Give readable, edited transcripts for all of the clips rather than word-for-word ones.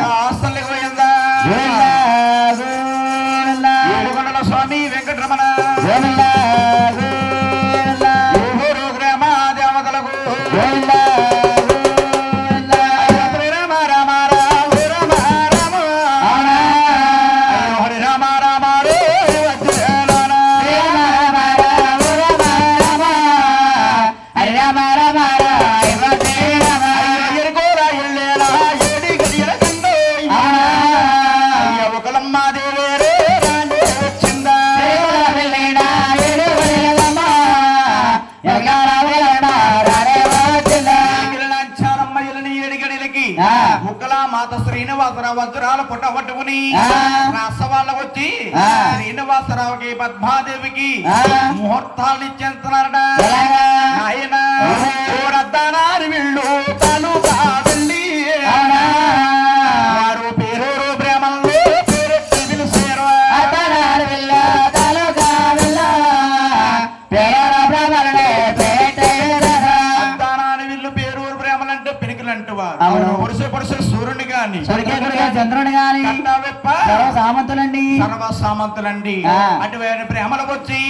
హాస్టల్కి పోయిందా ఏడుకొండల స్వామి వెంకటరమణ గ్రామ దేవతలకు వజ్రాల పుట్ట పట్టుకుని రాసవాళ్ళకు వచ్చి శ్రీనివాసరావుకి పద్మాదేవికి ముహూర్తాలు ఇచ్చేస్తున్నారట ఆయన వీళ్ళు తను కాదండి వారు పేరూరు ప్రేమల్లో పేరెట్టి పిలిచారు వీళ్ళు పేరూరు ప్రేమలంటే పినికలంటే వారు పొడిసే సూర్యుని గాని చంద్రుని గాని సామంతులండి సర్వసామంతులండి అటువంటి ప్రేమలకు వచ్చి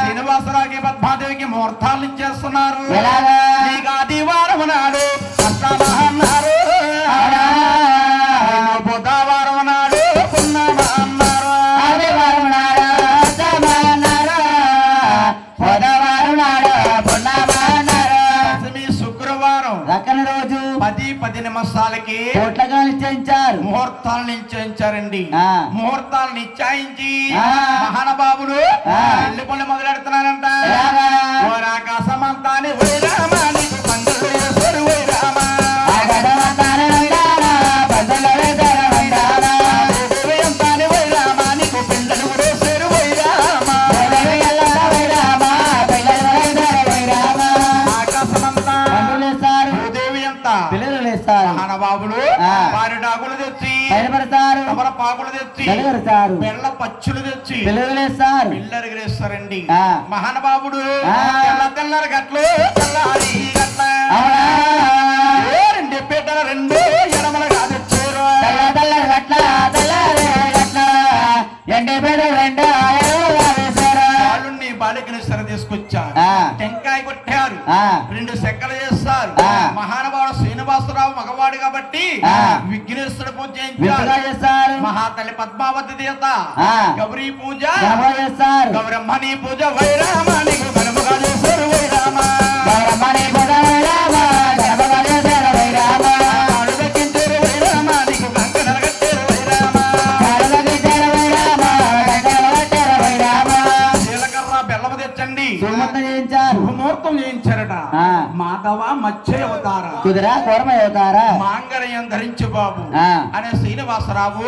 శ్రీనివాసరావుకి పద్మాదేవికి ముహూర్తాలు ఇచ్చేస్తున్నారు నీకు ఆదివారం నాడు అన్నారు బుధవారం నాడు పున్నమ అన్నారు ఆదివారం నాడు అన్నారు బుధవారం నాడు పున్నమ అన్నారు శుక్రవారం రక్కని రోజు 10 నిమిషాలకి కోట్లగా నిశ్చయించారు ముహూర్తాలు నిశ్చయించారండి ముహూర్తాలు నిశ్చయించి మహానుభావులు పెళ్లి పనులు మొదలెడుతున్నారంట ఆకాశమంతాన్ని వైరామానికి పండుగ చేశారు వైరామా వైరామానికి పిల్లలు వేశారు వైరామా ఆకాశమంతా భూదేవి అంతా మహానుభావులు వారి డాగులు తెచ్చి తమర పాకులు తెచ్చి బెల్ల పచ్చులు తెచ్చి పిల్లరిగిరేస్తారండి మహానుభావుడు తెల్లరి గట్లు తెల్లారి గట్ల రెండు పీటల రెండు ఎడమలుగా తెచ్చారు వాళ్ళని బాలికని సర తీసుకొచ్చారు టెంకాయ కొట్టారు 2 సెక్కలు చేస్తారు మహానుభావుడు శ్రీనివాసరావు మగవాడు కాబట్టి విఘ్నేశ్వరుడు పూజ చేయించారు మహాతల్లి పద్మావతి దేవత గౌరీ పూజ గౌరమ్మని పూజ వైరామానికి గణముగా చేశారు వైరామా ముహూర్తం చేయించారట మాధవ మత్స్య అవతార కుదిరా కూరమ అవతారా మాంగళ్యం ధరించి బాబు అనే శ్రీనివాసరావు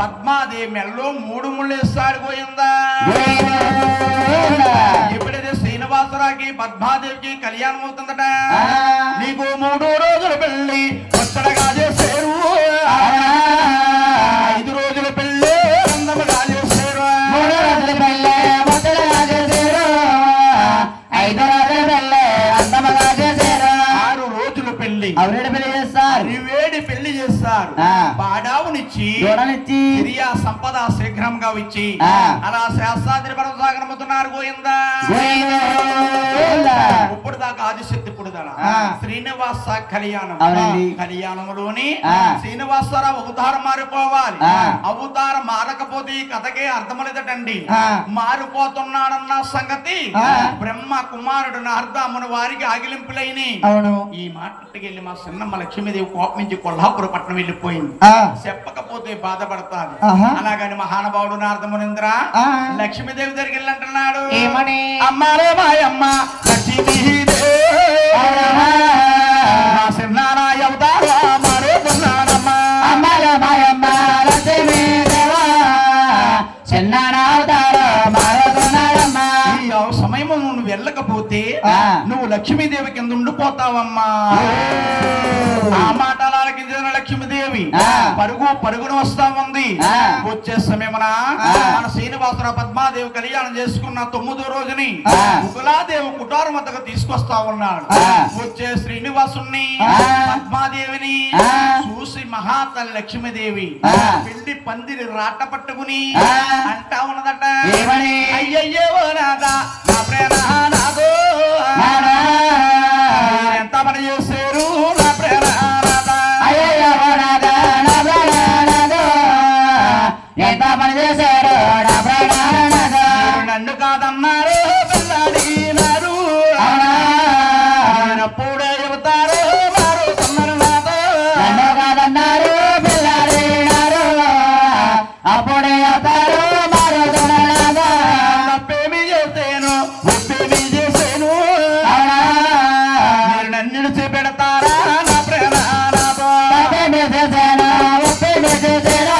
పద్మాదేవి మెల్లో 3 ముళ్ళేసారి పోయిందా ఎప్పుడైతే శ్రీనివాసరావుకి పద్మాదేవికి కళ్యాణం అవుతుందట నీకు 3 రోజులు పెళ్లి కొత్తగా చేశారు 5 రోజుల పెళ్లి అందముగా చేశారు 3 రోజుల పెళ్లి మొదలుగా చేశారు 5 రోజుల పెళ్లి అందముగా చేశారు 6 రోజుల పెళ్లి అవరేడు పెళ్లి చేస్తారు వేడి పెళ్లి చేస్తారు పాడావునిచ్చి సిరియా సంపద శీఘ్రంగా ఇచ్చి అలా శాస్త్రాద్రి పరమసాగరముతున్నారు గోయిందా ఇప్పుడు దాకా ఆదిశక్తి పుడుదల శ్రీనివాస కళ్యాణం కళ్యాణంలోని శ్రీనివాసరావు అవతారం మారిపోవాలి అవతారం మారకపోతే ఈ కథకే అర్థమలేదటండి మారిపోతున్నాడన్న సంగతి బ్రహ్మ కుమారుడు నారదాముని వారికి ఆగిలింపులైన ఈ మాటకి వెళ్ళి మా చిన్నమ్మ లక్ష్మీదేవి కోపమించి కొల్హాపురం పట్టణం వెళ్ళిపోయింది చెప్పకపోతే బాధపడతాది అలాగని మహానుభావుడు నారదమునింద్ర లక్ష్మీదేవి దగ్గరికి వెళ్ళి అంటున్నాడు ఏమని అమ్మారే మాయమ్మ లక్ష్మీదేవి చిన్నారాయ అవతారా మారుతున్నానమ్మా అమ్మారే మాయమ్మ లక్ష్మీదేవా చిన్నారా అవతారా మారుతున్నాడమ్మా ఈ సమయం నువ్వు వెళ్ళకపోతే నువ్వు లక్ష్మీదేవి కింద ఉండిపోతావమ్మా ఆ మాటలకి లక్ష్మీదేవి పరుగున వస్తా ఉంది వచ్చే సమయమున మన శ్రీనివాసరావు పద్మాదేవి కళ్యాణం చేసుకున్న 9వ రోజుని ముకులాదేవి కుటారం వద్దకు తీసుకొస్తా ఉన్నాడు వచ్చే శ్రీనివాసుని పద్మా మహాదేవిని చూసి మహాతల్లి లక్ష్మీదేవి పిండి పందిరి రాట పట్టుకుని అంటా ఉన్నదట, అయ్యయ్యో నాదా నా ప్రేరణాదో ఎంత పని చేశారు నా ప్రేరణాదా, అయ్యయ్యో నాదా నా ప్రేరణాదో ఎంత పని చేశారు నా ప్రేరణాదా, నన్ను కాదన్నారు పిల్లడిగినారు అప్పుడే చెబుతారు వారు తొందరనాథో, నన్ను కాదన్నారు పిల్లడిగినారు అప్పుడే చెబుతారు వారు తొందరనాథో, తప్పేమి చేసేను ఉప్పేమి చేసేను మీరు నన్ను చూపెడతారా నా ప్రేరణాదో, తప్పేమి చేశాను ఉప్పేమి చేశాను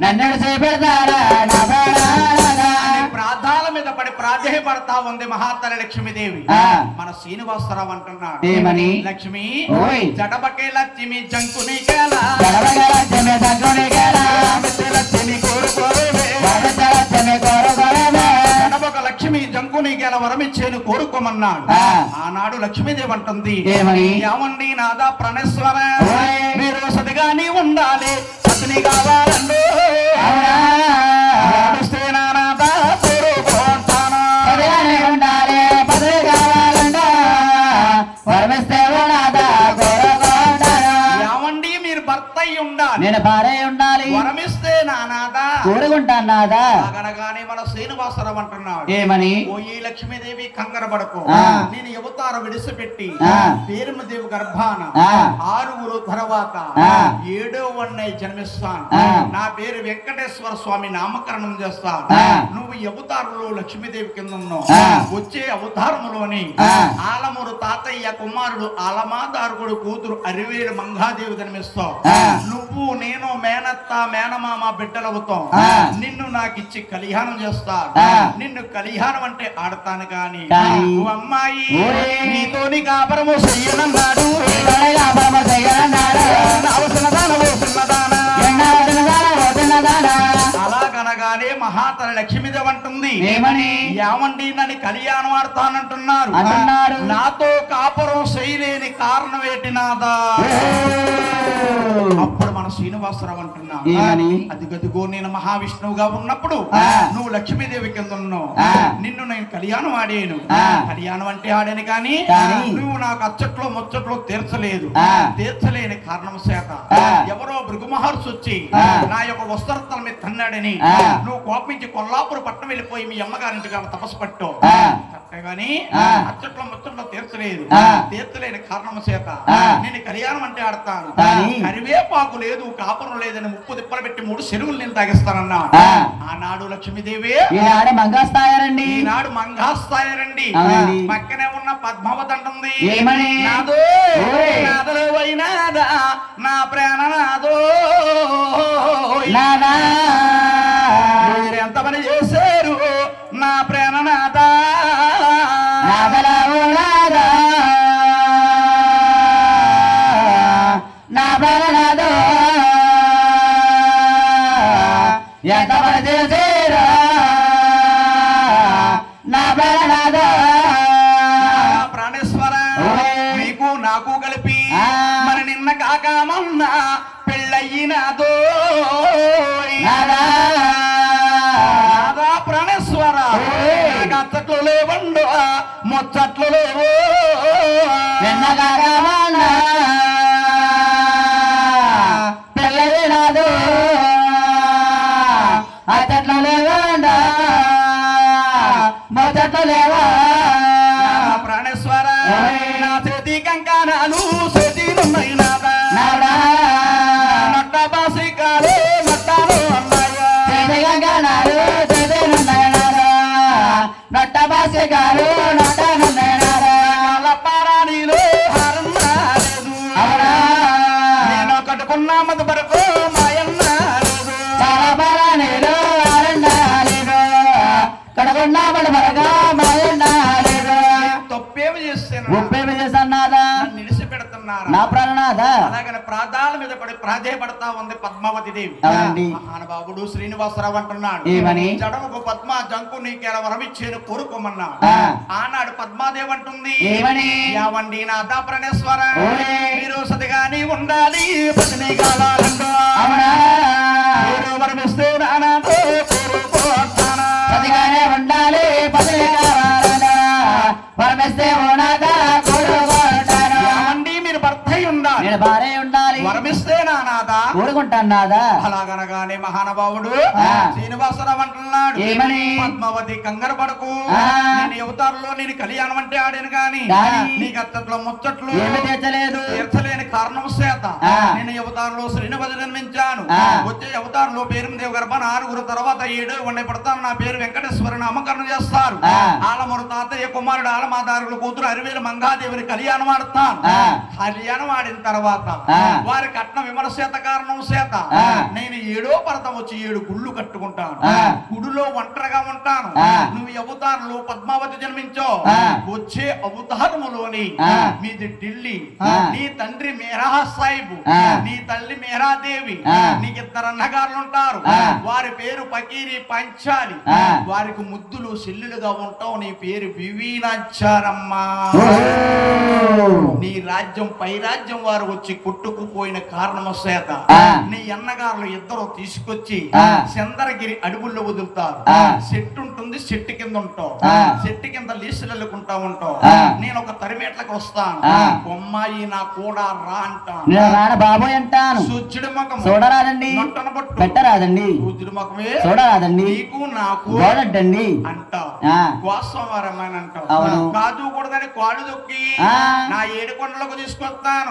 నన్ను చూపెడతారా నా ప్రేరణాదా, ప్రార్థాల మీద పడి ప్రాధేయపడతా ఉంది మహాతల్లి లక్ష్మీదేవి. మన శ్రీనివాసరావు అంటున్నాడు ఏమని? లక్ష్మి ఓయ్ జడబకే లక్ష్మి జంకుని కేలా గడవగల చెమె సంగుని గల లక్ష్మి కోరుకోవే గడవగల చెమె కోరుకోవే జడబక లక్ష్మి జంకుని కేల వరమిచ్చేను కోరుకోమన్నాడు. ఆనాడు లక్ష్మీదేవి అంటుంది ఏమని? ఏమండి నాదా ప్రణేశ్వర ఓయ్ మీరు సతిగాని ఉండాలి సతిని కావాలండు నాదా కోరుకుంటాను పదవిగానే ఉండాలి పదవి కావాలంట వరమిస్తే నాదా కోరుకుంటాను, ఏమండి మీరు భర్త అయి ఉండాలి నేను భార్య ఉండాలి వరమిస్తే నానాదా కోరుకుంటాను నాదా, అనగానే మన శ్రీనివాసరావు అంటున్నాడు ఏమని? ఓ ఈ లక్ష్మీదేవి కంగరబడకు నేను యువతారు విడిసిపెట్టి పేరుమదేవి గర్భాన 6 తర్వాత 7వ వన్నై జన్మిస్తాను, నా పేరు వెంకటేశ్వర స్వామి నామకరణం చేస్తాను, నువ్వు అవతారంలో లక్ష్మీదేవి కింద ఉన్నావు, వచ్చే అవతారములోని ఆలమూరు తాతయ్య కుమారుడు ఆలమాదారుగుడు కూతురు అరివేలు మంగాదేవి జన్మిస్తావు, నువ్వు నేను మేనత్త మేనమామ బిడ్డలవుతాం, నిన్ను నాకిచ్చి కళ్యాణం చేస్తాను, నిన్ను కళ్యాణం అంటే ఆడతాను గాని ఓ అమ్మాయి నీతోని కాపరము చెయ్యనన్నాడు, అలాగనగానే మహాతల్లి లక్ష్మీదేవి అంటుంది ఏమని? ఏమండి నన్ను కళ్యాణం ఆడతానంటున్నారు అంటున్నారు. నాతో కాపురం చేయలేని కారణం ఏంటి నాదా, అప్పుడు మన శ్రీనివాసరావు అంటున్నా ఏమని? అదిగదిగో నేను మహావిష్ణువుగా ఉన్నప్పుడు నువ్వు లక్ష్మీదేవి కింద ఉన్నావు, నిన్ను నేను కళ్యాణం ఆడాను, కళ్యాణం అంటే ఆడాను కానీ నువ్వు నాకు అచ్చట్లో ముచ్చట్లో తీర్చలేని కారణం చేత ఎవరో భృగు మహర్షి వచ్చి నా యొక్క వస్త్రతల మీద తన్నాడని నువ్వు కోపించి కొల్లాపురం పట్టణం వెళ్ళిపోయి మీ అమ్మగారింటికి తపస్సు పట్టు గాని అచ్చట్లో ముచ్చట్లో తీర్చలేని కారణం చేత నేను కళ్యాణం అంటే ఆడతాను, కరివేపాకు లేదు కాపురం లేదని 30 తిప్పలు పెట్టి 3 చెరువులు నేను తాగిస్తానన్నా. ఆనాడు లక్ష్మీదేవి ఈనాడు మంగాస్తాయారండి, ఈనాడు మంగాస్తాయారండి. పక్కనే ఉన్న పద్మావతి అంటుంది ఏమని? నాదో నాదలో అయినాదా నా ప్రాణ నాదో మీరెంత పని చేశారు నా ప్రాణ నాదా నా ప్రాణనాథో ఎంత పని చేశారు నా ప్రాణనాథో, ప్రాణేశ్వర నీకు నాకు కలిపి మరి నిన్న కాక మొన్న పెళ్ళయ్యినాదో ప్రాణేశ్వర అచ్చట్లు లేవండు ముచ్చట్లు లేవు నిన్న కాక మొన్న పెళ్ళయ్యినాదో అచ్చట్లు లేవండు ముచ్చట్లు లేవా ప్రాణేశ్వర నా చేతి కంకణాలు చేతిలున్నాయి నాదా నట్ట బాసికాలు నట్టాలు అన్నాయా చేతి కంకణాలు చేతిలున్నాయనారా నట్ట బాసికాలు నట్టాలున్నాయనారా పారాణిలో హారం రాలేదు నేను కట్టుకున్న మధు వరకు మాయన్న చాలా పారాణిలో హారం రాలేదు కట్టుకున్న మధు వరకు మాయన్న తప్పేమి చేస్తాను ఉప్పేమి చేస్తున్నారా నిలిచిపెడుతున్నారు నా ప్రాణనాథ అలాగని ప్రాధాల మీద పడి ప్రాధేయపడతా ఉంది పద్మావతి దేవి. మహానుభావుడు శ్రీనివాసరావు అంటున్నాడు ఏమని? జడముకు పద్మ జంకు నీకేలా వరమిచ్చేను కోరుకోమన్నాడు. ఆనాడు పద్మాదేవి అంటుంది ఏమని? యావండి నాథ ప్రణేశ్వర మీరు సతి ఉండాలి పతిని కావాలంటో వరమిస్తే నానాతో సతిగానే ఉండాలి పతిని కావాలన్నా వరమిస్తే ఓనాదా కోరుకుంటాను అండి మీరు భర్త ఉండాలి నేను భార్య ఉండాలి వరమిస్తే నానాదా కోరుకుంటాను నాదా అలాగనగానే మహానుభావుడు శ్రీనివాసరావు అంటున్నాడు ఏమని పద్మావతి కంగారు పడకు నేను అవతారంలో నేను కళ్యాణం అంటే ఆడాను గాని నీకు అత్తట్లో ముచ్చట్లు ఏమి తీర్చలేదు తీర్చలేని కారణం చేత నేను అవతారంలో శ్రీనివాస జన్మించాను వచ్చే అవతారంలో పేరుదేవి గర్భ 4 తర్వాత 7 వండి పడతాను నా పేరు వెంకటేశ్వర నామకరణం చేస్తారు ఆలమూరు తాతయ్య కుమారుడు ఆలమాదారుల కూతురు అరివేలు మంగాదేవిని కళ్యాణం ఆడతాను కళ్యాణం ఆడిన తర్వాత వారి కట్న విమర్శ చేత కారణం చేత నేను 7వ పరతం వచ్చి 7 గుళ్ళు కట్టుకుంటాను గుడిలో ఒంటరిగా ఉంటాను నువ్వు అవతారంలో పద్మావతి జన్మించో వచ్చే అవతారములోని మీది ఢిల్లీ నీ తండ్రి మేరా సాహిబ్ నీ తల్లి మేరాదేవి నీకు 2 అన్నగారులు ఉంటారు వారి పేరు పకీరి పంచాలి వారికి ముద్దులు చెల్లులుగా ఉంటావు నీ పేరు బివీనాచారమ్మా నీ రాజ్యం పై రాజ్యం వారు వచ్చి కొట్టుకుపోయిన కారణము చేత నీ అన్నగారులు 2 తీసుకొచ్చి చంద్రగిరి అడవుల్లో వదులుతారు చెట్టు ఉంటుంది చెట్టు కింద ఉంటావు చెట్టు కింద లీసులెళ్ళుకుంటా ఉంటావు నేను ఒక తరిమేట్లకు వస్తాను అమ్మాయి నా కూడా రా అంటాను బాబోయ్ అంటాను సూర్యుడి ముఖం చూడరాదండి పెట్టరాదండి సూర్యుడి ముఖమే చూడరాదండి నీకు నాకు చూడద్దండి అంటావు కోసమరమైన అంటావు అవును కాదు కూడదని కాళ్ళు దొక్కి నా 7 కొండలకు తీసుకొస్తాను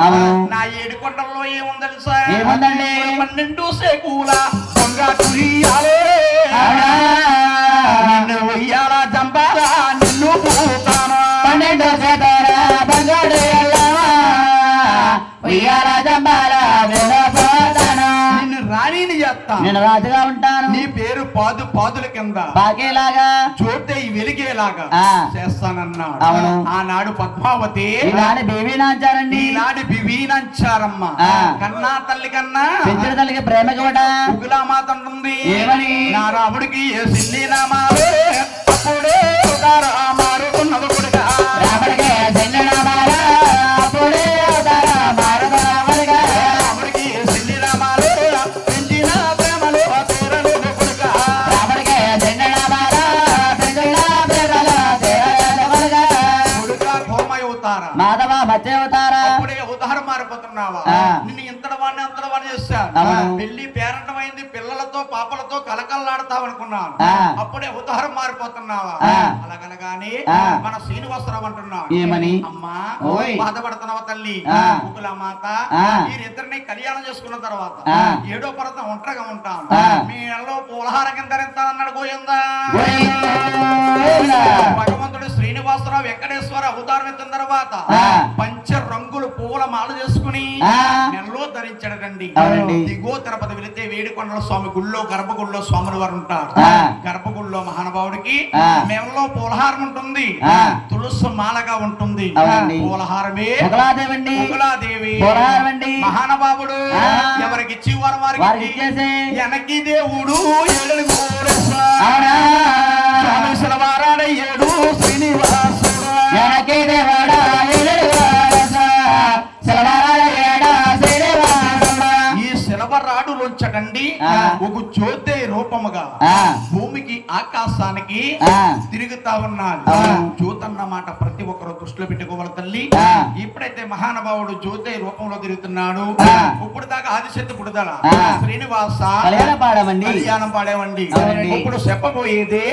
నా 7 కొండల్లో ఏముంది తెలుసా ఏముందండి 12 సేకూల నిన్ను ఉయ్యాల జంబారా నిన్ను పూతాను 12 సేకూల బంగారు ఉయ్యాల జంబారా నిన్ను పూతాను నిన్ను రాణిని చేస్తా నేను రాజుగా ఉంటాను నీ పేరు పాదుల కింద బాకేలాగా జ్యోతి వెలిగేలాగా చేస్తానన్నాడు అవును ఆనాడు పద్మావతి ఈనాడు బేబీనాంచారండి ఈనాడు బివీనంచారమ్మ కన్నా తల్లి కన్నా పెంచిన తల్లికి ప్రేమ కూడా ఉగులా మాత ఉంటుంది ఏమని నా రాముడికి ఏ సిల్లి నామాలే అప్పుడే మారుతున్నది కొడుక రాముడికి సిల్లి నామాలా అప్పుడే మారుతున్నది రాముడికి ఏ సిల్లి నామాలే పెంచిన ప్రేమలో తీరలు కొడుక రాముడికి సిల్లి నామాలా పెంచిన ప్రేమలో తీరలు కొడుక కోమయ అవుతారా మాధవ మధ్య అవుతారా అప్పుడే అవతారం మారిపోతున్నావా నిన్ను ఇంతటి వాడిని చేశాను పెళ్లి పేరంటం అయింది పిల్లలతో పాపలతో కలకల్లాడతావు అనుకున్నాను అప్పుడే అవతారం మారిపోతున్నావా అలాగనగానే మన శ్రీనివాసరావు అంటున్నాడు ఏమని అమ్మా బాధపడుతున్నావా తల్లి ముకుల మాత మీరిద్దరిని కళ్యాణం చేసుకున్న తర్వాత 7వ పరతం ఒంటరిగా ఉంటాను మీ నెలలో పూలహార కింద ధరిస్తానన్నాడు గోయిందా భగవంతుడు శ్రీనివాసరావు వెంకటేశ్వర అవతారం ఎత్తిన తర్వాత పంచ రంగులు పూల మాల చేసుకుని నెలలో ధరించాడండి దిగో తిరుపతి వెళితే వేడికొండల స్వామి గుళ్ళో గర్భగుడిలో స్వాములు వారు ఉంటారు గర్భగుడిలో మహానుభావుడికి నెలలో పూలహారం ఉంటుంది తులసి మాలగా ఉంటుంది పూలహారమే ముకులాదేవి మహానుభావుడు ఎవరికి ఇచ్చి వారు వారికి వెనక్కి దేవుడు వారాడ 7 శ్రీనివాసుడు వెనక్కి దేవుడా ఈ శిలవరాడులోంచటండి ఒక జ్యోతి రూపముగా భూమికి ఆకాశానికి తిరుగుతా ఉన్నారు జ్యోతన్న మాట ప్రతి ఒక్కరు దృష్టిలో పెట్టుకోవాలి తల్లి ఇప్పుడైతే మహానుభావుడు జ్యోతి రూపంలో తిరుగుతున్నాడు ఇప్పుడు దాకా ఆదిశక్తి పుడుదల శ్రీనివాస కళ్యాణం పాడామండి కళ్యాణం పాడేవండి ఇప్పుడు చెప్పబోయేది